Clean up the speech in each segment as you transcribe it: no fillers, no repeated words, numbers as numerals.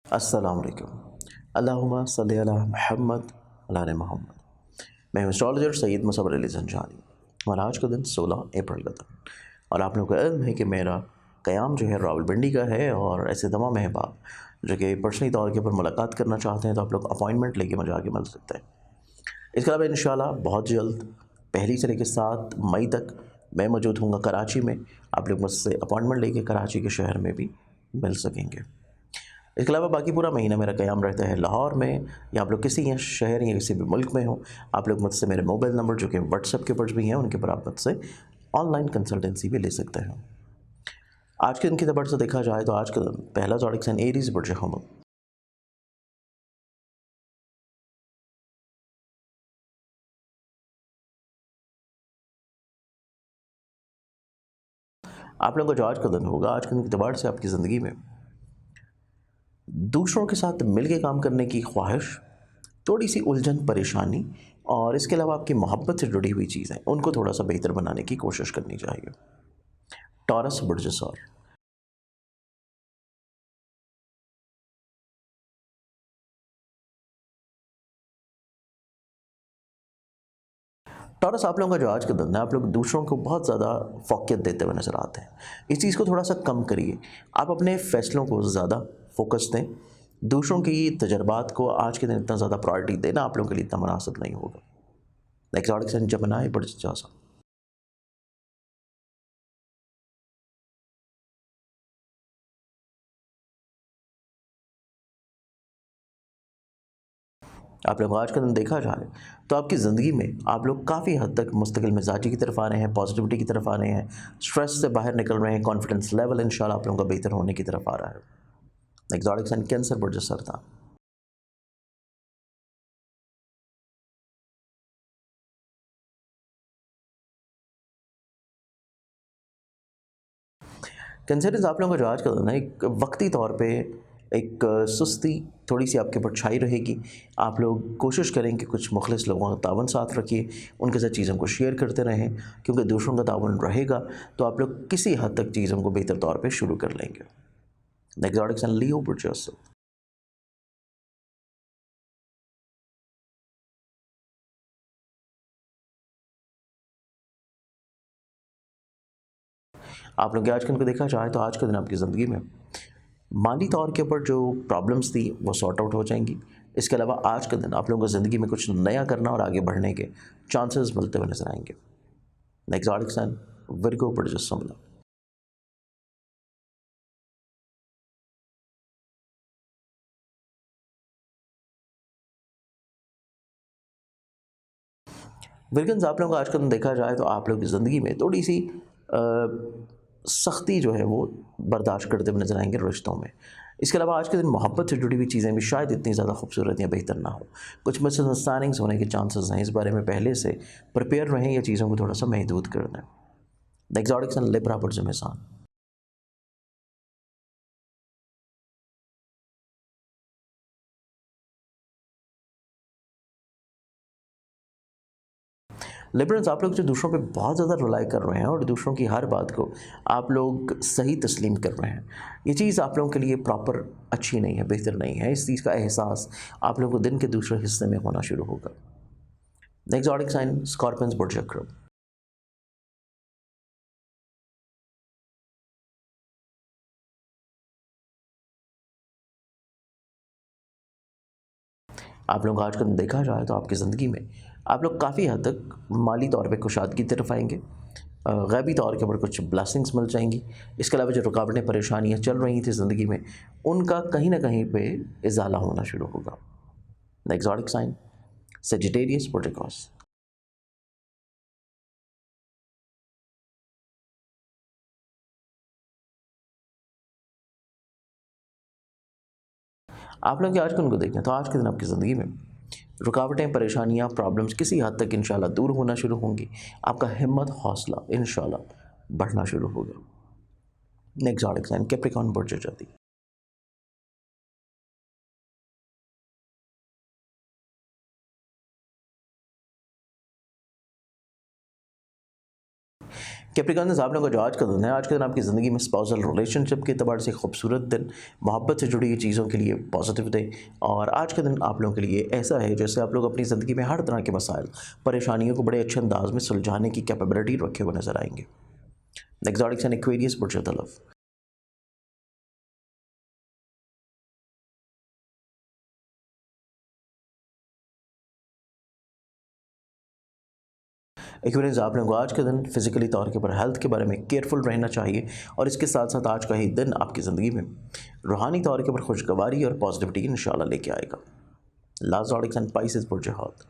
अस्सलाम वालेकुम। अल्लाहुम्मा सल्ली अला मुहम्मद व आले मोहम्मद। मैं हूँ एस्ट्रोलॉजर सैयद मुसव्वर अली ज़ंजानी। और आज का दिन 16 अप्रैल का था और आप लोगों को इल्म है कि मेरा क़याम जो है रावलपिंडी का है और ऐसे तमाम अहबाब जो कि पर्सनली तौर के ऊपर मुलाकात करना चाहते हैं तो आप लोग अपॉइंटमेंट लेके मुझे आके मिल सकते हैं। इसके अलावा इंशाल्लाह बहुत जल्द 1 से लेकर 7 मई तक मैं मौजूद हूँगा कराची में। आप लोग मुझसे अपॉइंटमेंट लेके कराची के शहर में भी मिल सकेंगे। इसके अलावा बाकी पूरा महीना मेरा क़याम रहता है लाहौर में, या आप लोग किसी शहर या किसी भी मुल्क में हो, आप लोग मुझसे मेरे मोबाइल नंबर जो कि व्हाट्सएप के ऊपर भी हैं उनके ऊपर आप मुझसे ऑनलाइन कंसल्टेंसी भी ले सकते हैं। आज के दिन के अतबार से देखा जाए तो आज का दिन पहला ज़ोडिक साइन एरीज़ बुर्ज हमल। आप लोगों का जो आज का दिन होगा, आज के दिन के अतबार से आपकी ज़िंदगी में दूसरों के साथ मिल के काम करने की ख्वाहिश, थोड़ी सी उलझन परेशानी और इसके अलावा आपकी मोहब्बत से जुड़ी हुई चीज़ें उनको थोड़ा सा बेहतर बनाने की कोशिश करनी चाहिए। टॉरस बुर्ज सौर। टॉरस आप लोगों का जो आज का दिन है, आप लोग दूसरों को बहुत ज़्यादा फ़ोक़ियत देते हुए नज़र आते हैं। इस चीज़ को थोड़ा सा कम करिए। आप अपने फ़ैसलों को ज़्यादा फ़ोकस दें। दूसरों की तजर्बात को आज के दिन इतना ज़्यादा प्रायोरिटी देना आप लोगों के लिए इतना मुनासिब नहीं होगा। एक्सॉटिक साइन जमनाई बुर्ज जौज़ा। आप लोग आज का दिन देखा जाए तो आपकी ज़िंदगी में आप लोग काफ़ी हद तक मुस्तकिल मिजाजी की तरफ आ रहे हैं, पॉजिटिविटी की तरफ आ रहे हैं, स्ट्रेस से बाहर निकल रहे हैं, कॉन्फिडेंस लेवल इंशाल्लाह आप लोगों का बेहतर होने की तरफ आ रहा है। एक्सॉटिक साइन कैंसर बुर्ज सरता। कंसिडर्स आप लोगों का जो आज का दिन है एक वक्ती तौर पे एक सुस्ती थोड़ी सी आपके ऊपर छाई रहेगी। आप लोग कोशिश करें कि कुछ मुखलिस लोगों का तावन साथ रखिए, उनके साथ चीज़ों को शेयर करते रहें, क्योंकि दूसरों का तावन रहेगा तो आप लोग किसी हद तक चीज़ों को बेहतर तौर पे शुरू कर लेंगे। एक्सॉटिक्स एंड लियो बुर्जोस। आप लोग आज के दिन को देखा जाए तो आज के दिन आपकी ज़िंदगी में माली तौर के ऊपर जो प्रॉब्लम्स थी वो सॉर्ट आउट हो जाएंगी। इसके अलावा आज का दिन आप लोगों को ज़िंदगी में कुछ नया करना और आगे बढ़ने के चांसेस मिलते हुए नजर आएंगे। एक्सॉटिक सन विर्गो बुर्जोस। विल्किंस आप लोगों को आज का दिन देखा जाए तो आप लोग की ज़िंदगी में थोड़ी सी सख्ती जो है वो बर्दाश्त करते हुए नजर आएंगे रिश्तों में। इसके अलावा आज के दिन मोहब्बत से जुड़ी हुई चीज़ें भी शायद इतनी ज़्यादा खूबसूरत या बेहतर ना हो, कुछ मिसअंडरस्टैंडिंग्स होने के चांसेस हैं। इस बारे में पहले से प्रिपेयर रहें या चीज़ों को थोड़ा सा महदूद कर दें। द एक्सॉटिक्स एंड लिब्रा बुर्ज मेसान। लिबरल्स आप लोग जो दूसरों पे बहुत ज़्यादा रिलाई कर रहे हैं और दूसरों की हर बात को आप लोग सही तस्लीम कर रहे हैं, ये चीज़ आप लोगों के लिए प्रॉपर अच्छी नहीं है, बेहतर नहीं है। इस चीज़ का एहसास आप लोगों को दिन के दूसरे हिस्से में होना शुरू होगा। एक्सॉटिक साइन स्कॉर्पियंस बुर्ज अक्रब। आप लोग आज का दिन देखा जाए तो आपकी ज़िंदगी में आप लोग काफ़ी हद तक माली तौर पे कुशादगी की तरफ आएंगे। गैबी तौर के ऊपर कुछ ब्लेसिंग्स मिल जाएंगी। इसके अलावा जो रुकावटें परेशानियाँ चल रही थी ज़िंदगी में उनका कहीं ना कहीं पे इजाला होना शुरू होगा। एक्सॉटिक साइन सेजिटेरियस प्रोटिकॉस। आप लोग आज के उनको देखें तो आज के दिन आपकी ज़िंदगी में रुकावटें परेशानियाँ प्रॉब्लम्स किसी हद तक इंशाल्लाह दूर होना शुरू होंगी। आपका हिम्मत हौसला इंशाल्लाह बढ़ना शुरू होगा। एक्सॉटिक साइन कैप्रिकॉर्न बुर्ज जाती। कैप्रिकॉर्नस, आप लोगों का जो आज का दिन है, आज के दिन आपकी ज़िंदगी में स्पाउसल रिलेशनशिप के एतबार से खूबसूरत दिन, मोहब्बत से जुड़ी हुई चीज़ों के लिए पॉजिटिव डे। और आज का दिन आप लोगों के लिए ऐसा है जैसे आप लोग अपनी ज़िंदगी में हर तरह के मसाइल, परेशानियों को बड़े अच्छे अंदाज में सुलझाने की कैपेबिलिटी रखे हुए नजर आएंगे। Exotics and Aquarius Burj तलफ। Experience, आप लोगों को आज के दिन फिजिकली तौर के ऊपर हेल्थ के बारे में केयरफुल रहना चाहिए और इसके साथ साथ आज का ही दिन आपकी ज़िंदगी में रूहानी तौर के ऊपर खुशगवारी और पॉजिटिविटी इंशाल्लाह लेके आएगा। लास्ट ऑडिक्स एंड पाइसेस बुर्ज हौत।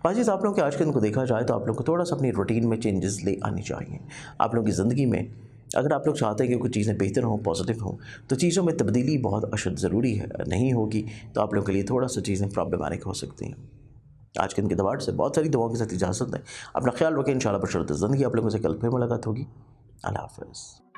पाजिस, आप लोगों के आज के दिन को देखा जाए तो आप लोग को थोड़ा सा अपनी रूटीन में चेंजेस ले आनी चाहिए। आप लोगों की ज़िंदगी में अगर आप लोग चाहते हैं कि कुछ चीज़ें बेहतर हों, पॉजिटिव हों, तो चीज़ों में तब्दीली बहुत अशद ज़रूरी है। नहीं होगी तो आप लोगों के लिए थोड़ा सा चीज़ें प्रॉब्लमैटिक हो सकती हैं। आज के दिन के दवाड़ से बहुत सारी दुआओं के साथ इजाज़त दें। अपना ख्याल रखें। इंशाल्लाह बशरत ज़िंदगी आप लोगों से कल फिर मुलाकात होगी। अल्लाह हाफ़िज़।